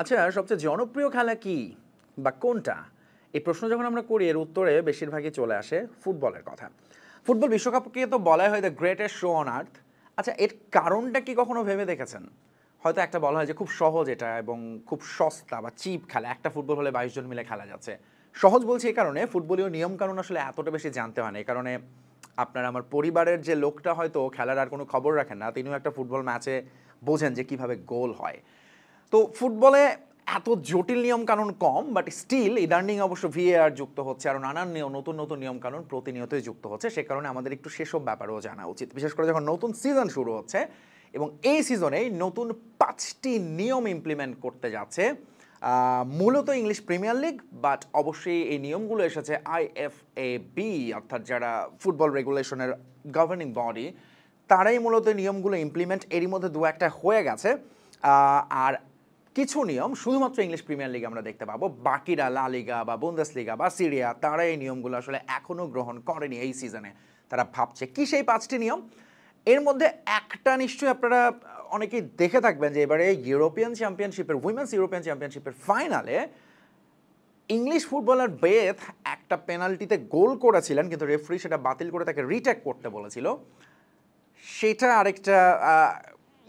আচ্ছা, সবচেয়ে জনপ্রিয় খেলা কি বা কোনটা? এই প্রশ্ন যখন আমরা করি এর উত্তরে বেশিরভাগই চলে আসে ফুটবলের কথা। ফুটবল বিশ্বকাপকে তো বলাই হয় the greatest show on earth. আচ্ছা, এর কারণটা কি কখনো ভেবে দেখেছেন? হয়তো একটা বলা হয় যে খুব সহজ এটা এবং খুব সস্তা বা চিপ খেলা। একটা ফুটবল হলে ২২ জন মিলে খেলা যাচ্ছে। সহজ বলছি এই কারণে ফুটবলীয় নিয়মকানুন আসলে এতটা বেশি জানতে হয় না। এই কারণে আপনার আমার পরিবারের যে লোকটা হয়তো খেলার আর কোনো খবর রাখেন না, তিনিও একটা ফুটবল ম্যাচে বোঝেন যে কিভাবে গোল হয়। তো ফুটবলে এত জটিল নিয়মকানুন কম, বাট স্টিল ইদানিং অবশ্য ভিএআর যুক্ত হচ্ছে, আরও নানান নতুন নতুন নিয়মকানুন প্রতিনিয়তই যুক্ত হচ্ছে। সে কারণে আমাদের একটু সেসব ব্যাপারেও জানা উচিত, বিশেষ করে যখন নতুন সিজন শুরু হচ্ছে এবং এই সিজনেই নতুন ৫টি নিয়ম ইমপ্লিমেন্ট করতে যাচ্ছে মূলত ইংলিশ প্রিমিয়ার লিগ। বাট অবশ্যই এই নিয়মগুলো এসেছে আইএফএবি, অর্থাৎ যারা ফুটবল রেগুলেশনের গভর্নিং বডি, তারাই মূলত নিয়মগুলো ইমপ্লিমেন্ট এরই মধ্যে দু একটা হয়ে গেছে। আর কিছু নিয়ম শুধুমাত্র ইংলিশ প্রিমিয়ার লিগে আমরা দেখতে পাবো, বাকিরা লা লিগা বা বুন্দেসলিগা বা সিরিয়া তারা এই নিয়মগুলো আসলে এখনও গ্রহণ করেনি এই সিজনে। তারা ভাবছে কি সেই ৫টি নিয়ম। এর মধ্যে একটা নিশ্চয়ই আপনারা অনেকেই দেখে থাকবেন যে এবারে ইউরোপিয়ান চ্যাম্পিয়নশিপের উইমেন্স ইউরোপিয়ান চ্যাম্পিয়নশিপের ফাইনালে ইংলিশ ফুটবলার বেথ একটা পেনাল্টিতে গোল করেছিলেন, কিন্তু রেফারি সেটা বাতিল করে তাকে রিটেক করতে বলেছিল। সেটা আরেকটা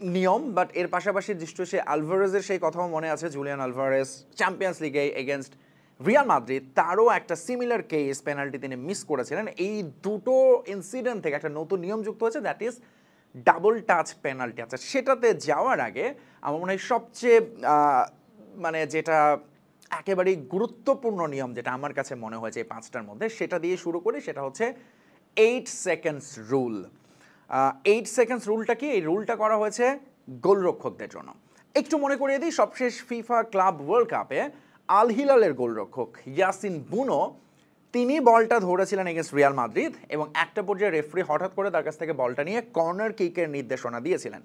নিয়ম। বাট এর পাশাপাশি নিশ্চয়ই সে আলভারেজের সেই কথাও মনে আছে, জুলিয়ান আলভারেজ চ্যাম্পিয়ন্স লিগে এগেনস্ট রিয়াল মাদ্রিদ, তারও একটা সিমিলার কেস পেনাল্টি তিনি মিস করেছিলেন। এই দুটো ইনসিডেন্ট থেকে একটা নতুন নিয়ম যুক্ত হয়েছে, that is double touch penalty. আচ্ছা, সেটাতে যাওয়ার আগে আমার মনে হয় সবচেয়ে মানে যেটা একেবারেই গুরুত্বপূর্ণ নিয়ম যেটা আমার কাছে মনে হয়েছে এই ৫টার মধ্যে, সেটা দিয়ে শুরু করি। সেটা হচ্ছে 8 সেকেন্ডস রুল। 8 সেকেন্ডস রুলটা কি? এই রুলটা করা হয়েছে গোলরক্ষকদের জন্য। একটু মনে করিয়ে দিই, সবশেষ ফিফা ক্লাব ওয়ার্ল্ড কাপে আল হিলালের গোলরক্ষক ইয়াসিন বুনো, তিনি বলটা ধরেছিলেন এগেন্স্ট রিয়াল মাদ্রিদ এবং একটা পর্যায়ে রেফারি হঠাৎ করে তার কাছ থেকে বলটা নিয়ে কর্নার কিকের নির্দেশনা দিয়েছিলেন।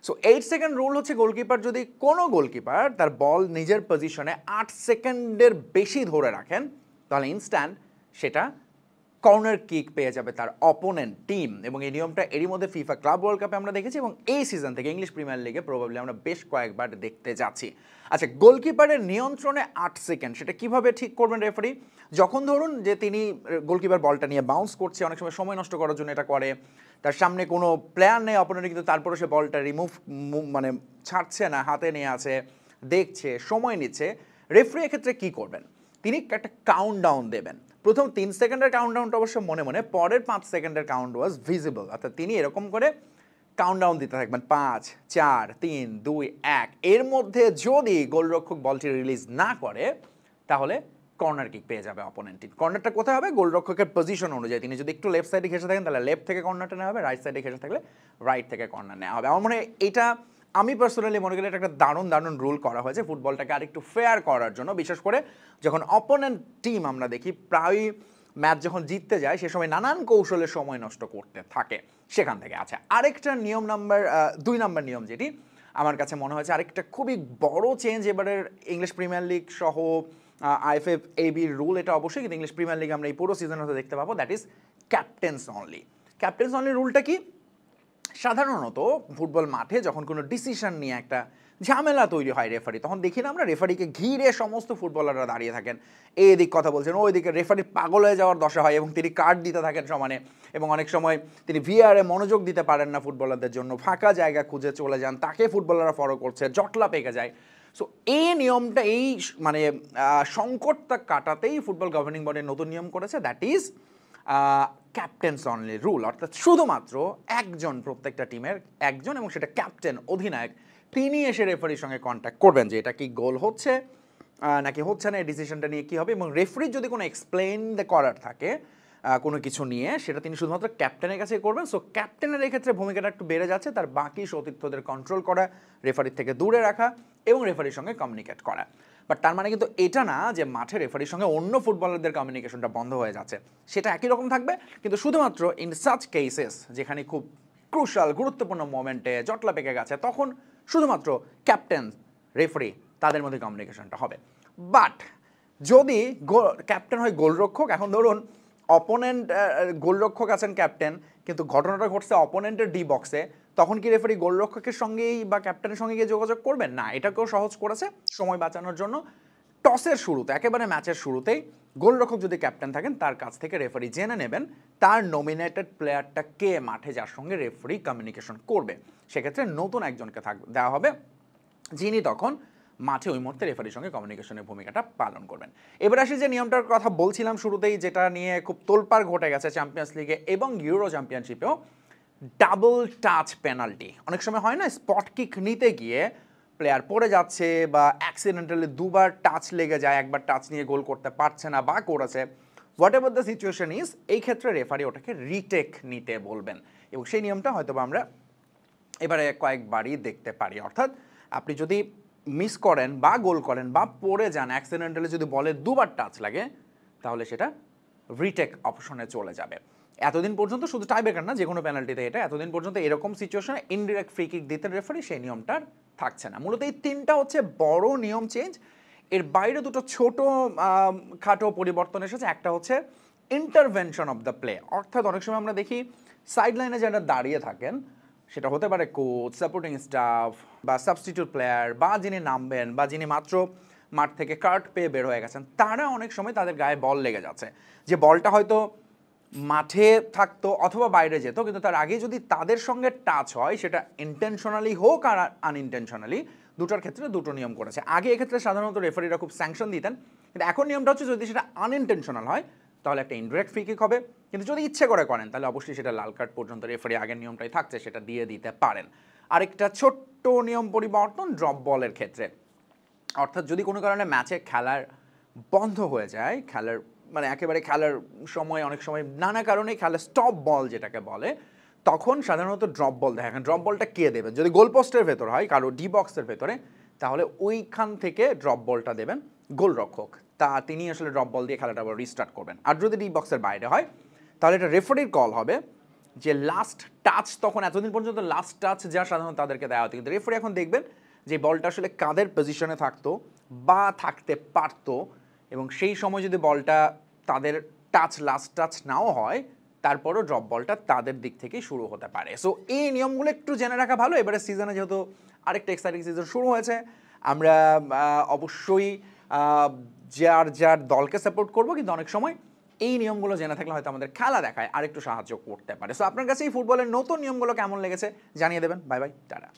সো 8 সেকেন্ড রুল হচ্ছে গোলকিপার যদি কোনো গোলকিপার তার বল নিজের পজিশনে 8 সেকেন্ডের বেশি ধরে রাখেন, তাহলে ইনস্ট্যান্ট সেটা কর্নার কিক পেয়ে যাবে তার অপোনেন্ট টিম। এবং এই নিয়মটা এরই মধ্যে ফিফা ক্লাব ওয়ার্ল্ড কাপে আমরা দেখেছি এবং এই সিজন থেকে ইংলিশ প্রিমিয়ার লিগে প্রবাবলি আমরা বেশ কয়েকবার দেখতে যাচ্ছি। আচ্ছা, গোলকিপারের নিয়ন্ত্রণে 8 সেকেন্ড সেটা কিভাবে ঠিক করবেন রেফারি? যখন ধরুন যে তিনি গোলকিপার বলটা নিয়ে বাউন্স করছে, অনেক সময় নষ্ট করার জন্য এটা করে, তার সামনে কোনো প্লেয়ার নেই অপোনেন্ট, কিন্তু তারপরে সে বলটা মানে ছাড়ছে না, হাতে নিয়ে আছে, দেখছে, সময় নিচ্ছে, রেফারি এক্ষেত্রে কী করবেন? তিনি একটা কাউন্ট ডাউন দেবেন। প্রথম 3 সেকেন্ডের কাউন্টডাউনটা অবশ্য মনে মনে, পরের 5 সেকেন্ডের কাউন্ট ওয়াজ ভিজিবল, অর্থাৎ তিনি এরকম করে কাউন্টডাউন দিতে থাকবেন 5, 4, 3, 2, 1। এর মধ্যে যদি গোলরক্ষক বলটি রিলিজ না করে তাহলে কর্নার কিক পেয়ে যাবে অপোনেন্ট টিম। কর্নারটা কোথায় হবে? গোলরক্ষকের পজিশন অনুযায়ী, তিনি যদি একটু লেফট সাইডে ঘেসে থাকেন তাহলে লেফট থেকে কর্নারটা নেওয়া হবে, রাইট সাইডে ঘেসে থাকলে রাইট থেকে কর্নার নেওয়া হবে। আমার মনে হয় এটা, আমি পার্সোনালি মনে করি এটা একটা দারুণ রুল করা হয়েছে ফুটবলটাকে আরেকটু ফেয়ার করার জন্য। বিশেষ করে যখন অপোনেন্ট টিম আমরা দেখি প্রায়ই ম্যাচ যখন জিততে যায় সে সময় নানান কৌশলে সময় নষ্ট করতে থাকে সেখান থেকে। আচ্ছা, আরেকটা নিয়ম নাম্বার 2 নাম্বার নিয়ম যেটি আমার কাছে মনে হয়েছে আরেকটা খুবই বড় চেঞ্জ এবারের ইংলিশ প্রিমিয়ার লিগ সহ আইএফএবির রুল, এটা অবশ্যই কিন্তু ইংলিশ প্রিমিয়ার লিগ আমরা এই পুরো সিজনে হয়তো দেখতে পাবো, that is captain's only. Captain's only রুলটা কি? সাধারণত ফুটবল মাঠে যখন কোনো ডিসিশন নিয়ে একটা ঝামেলা তৈরি হয় রেফারি, তখন দেখি না আমরা রেফারিকে ঘিরে সমস্ত ফুটবলাররা দাঁড়িয়ে থাকেন, এদিক কথা বলছেন, ওইদিকে রেফারি পাগল হয়ে যাওয়ার দশা হয় এবং তিনি কার্ড দিতে থাকেন সমানে। এবং অনেক সময় তিনি ভিআরে মনোযোগ দিতে পারেন না ফুটবলারদের জন্য, ফাঁকা জায়গা খুঁজে চলে যান, তাকে ফুটবলাররা ফলো করছে, জটলা পেকে যায়। সো এই নিয়মটা, এই মানে সংকটটা কাটাতেই ফুটবল গভর্নিং বডির নতুন নিয়ম করেছে, that is captain's only rule. অর্থাৎ শুধুমাত্র একজন, প্রত্যেকটা টিমের একজন, এবং সেটা ক্যাপ্টেন, অধিনায়ক, তিনি এসে রেফারির সঙ্গে কন্ট্যাক্ট করবেন যে এটা কি গোল হচ্ছে নাকি হচ্ছে না, এই ডিসিশনটা নিয়ে কী হবে। এবং রেফারির যদি কোনো এক্সপ্লেইন করার থাকে কোনো কিছু নিয়ে, সেটা তিনি শুধুমাত্র ক্যাপ্টেনের কাছে করবেন। সো ক্যাপ্টেনের এক্ষেত্রে ভূমিকাটা একটু বেড়ে যাচ্ছে, তার বাকি সতীর্থদের কন্ট্রোল করা, রেফারির থেকে দূরে রাখা এবং রেফারির সঙ্গে কমিউনিকেট করা। বাট তার মানে কিন্তু এটা না যে মাঠে রেফারির সঙ্গে অন্য ফুটবলারদের কমিউনিকেশনটা বন্ধ হয়ে যাচ্ছে, সেটা একই রকম থাকবে, কিন্তু শুধুমাত্র ইন সাচ কেসেস যেখানে খুব ক্রুশাল গুরুত্বপূর্ণ মোমেন্টে জটলা পেকে গেছে, তখন শুধুমাত্র ক্যাপ্টেন, রেফারি, তাদের মধ্যে কমিউনিকেশনটা হবে। বাট যদি ক্যাপ্টেন হয় গোলরক্ষক, এখন ধরুন অপোনেন্ট গোলরক্ষক আছেন ক্যাপ্টেন, কিন্তু ঘটনাটা ঘটছে অপোনেন্টের ডি বক্সে, তখন কি রেফারি গোলরক্ষকের সঙ্গেই বা ক্যাপ্টেনের সঙ্গে গিয়ে যোগাযোগ করবেন? না, এটাকেও সহজ করেছে সময় বাঁচানোর জন্য। টসের শুরুতে, একেবারে ম্যাচের শুরুতেই গোলরক্ষক যদি ক্যাপ্টেন থাকেন তার কাছ থেকে রেফারি জেনে নেবেন তার নমিনেটেড প্লেয়ারটা কে মাঠে, যার সঙ্গে রেফারি কমিউনিকেশন করবে। সেক্ষেত্রে নতুন একজনকে দেওয়া হবে, যিনি তখন মাঠে ওই মুহূর্তে রেফারির সঙ্গে কমিউনিকেশনের ভূমিকাটা পালন করবেন। এবার আসি যে নিয়মটার কথা বলছিলাম শুরুতেই, যেটা নিয়ে খুব তোলপাড় ঘটে গেছে চ্যাম্পিয়ন্স লিগে এবং ইউরো চ্যাম্পিয়নশিপেও, ডাবল টাচ পেনাল্টি। অনেক সময় হয় না, স্পট কিক নিতে গিয়ে প্লেয়ার পড়ে যাচ্ছে বা অ্যাক্সিডেন্টালি দুবার টাচ লেগে যায়, একবার টাচ নিয়ে গোল করতে পারছে না বা করেছে, what ever the situation is, এই ক্ষেত্রে রেফারি ওটাকে রিটেক নিতে বলবেন এবং সেই নিয়মটা হয়তো আমরা এবারে কয়েকবারই দেখতে পারি। অর্থাৎ আপনি যদি মিস করেন বা গোল করেন বা পড়ে যান অ্যাক্সিডেন্টালি, যদি বলে দুবার টাচ লাগে তাহলে সেটা রিটেক অপশনে চলে যাবে। এতদিন পর্যন্ত শুধু টাইব্রেকার না, যে কোনো পেনাল্টিতে এটা এতদিন পর্যন্ত এরকম সিচুয়েশনে ইনডিরেক্ট ফ্রি কিক দিতেন রেফারি, সেই নিয়মটার থাকছে না। মূলত এই তিনটা হচ্ছে বড় নিয়ম চেঞ্জ। এর বাইরে দুটো ছোট খাটো পরিবর্তন এসেছে। একটা হচ্ছে ইন্টারভেনশন অফ দ্য প্লে, অর্থাৎ অনেক সময় আমরা দেখি সাইড লাইনে যারা দাঁড়িয়ে থাকেন, সেটা হতে পারে কোচ, সাপোর্টিং স্টাফ বা সাবস্টিটিউট প্লেয়ার বা যিনি নামবেন বা যিনি মাত্র মাঠ থেকে কার্ড পেয়ে বের হয়ে গেছেন, তারা অনেক সময় তাদের গায়ে বল লেগে যাচ্ছে, যে বলটা হয়তো মাঠে থাকতো অথবা বাইরে যেত, কিন্তু তার আগে যদি তাদের সঙ্গে টাচ হয়, সেটা ইন্টেনশনালি হোক আর আনইনটেনশনালি, দুটোর ক্ষেত্রে দুটো নিয়ম করেছে। আগে এক্ষেত্রে সাধারণত রেফারিরা খুব স্যাংশন দিতেন, কিন্তু এখন নিয়মটা হচ্ছে যদি সেটা আনইনটেনশনাল হয় তাহলে একটা ইনডিরেক্ট ফ্রি কিক হবে, কিন্তু যদি ইচ্ছে করে করেন তাহলে অবশ্যই সেটা লাল কার্ড পর্যন্ত, রেফারি আগের নিয়মটাই থাকছে সেটা দিয়ে দিতে পারেন। আরেকটা ছোট্ট নিয়ম পরিবর্তন ড্রপ বলের ক্ষেত্রে, অর্থাৎ যদি কোনো কারণে ম্যাচে খেলার বন্ধ হয়ে যায়, খেলার মানে একেবারে খেলার সময় অনেক সময় নানা কারণে খেলার স্টপ বল যেটাকে বলে, তখন সাধারণত ড্রপ বল দেখেন। ড্রপ বলটা কে দেবেন? যদি গোল পোস্টের ভেতর হয়, কারো ডি বক্সের ভেতরে, তাহলে ওইখান থেকে ড্রপ বলটা দেবেন গোলরক্ষক, তিনি আসলে ড্রপ বল দিয়ে খেলাটা আবার রিস্টার্ট করবেন। আর যদি ডি বক্সের বাইরে হয় তাহলে এটা রেফারির কল হবে যে লাস্ট টাচ, তখন এতদিন পর্যন্ত লাস্ট টাচ যা সাধারণত তাদেরকে দেওয়া হতো, কিন্তু রেফারি এখন দেখবেন যে বলটা আসলে কাদের পজিশনে থাকতো বা থাকতে পারতো, এবং সেই সময় যদি বলটা তাদের টাচ লাস্ট টাচ নাও হয়, তারপরও ড্রপ বলটা তাদের দিক থেকেই শুরু হতে পারে। সো এই নিয়মগুলো একটু জেনে রাখা ভালো। এবারে সিজনে যেহেতু আরেকটা এক্সাইটিং সিজন শুরু হয়েছে, আমরা অবশ্যই যার যার দলকে সাপোর্ট করব, কিন্তু অনেক সময় এই নিয়মগুলো জেনে থাকলে হয়তো আমাদের খেলা দেখায় আরেকটু সাহায্য করতে পারে। সো আপনার কাছে এই ফুটবলের নতুন নিয়মগুলো কেমন লেগেছে জানিয়ে দেবেন। Bye bye, tata.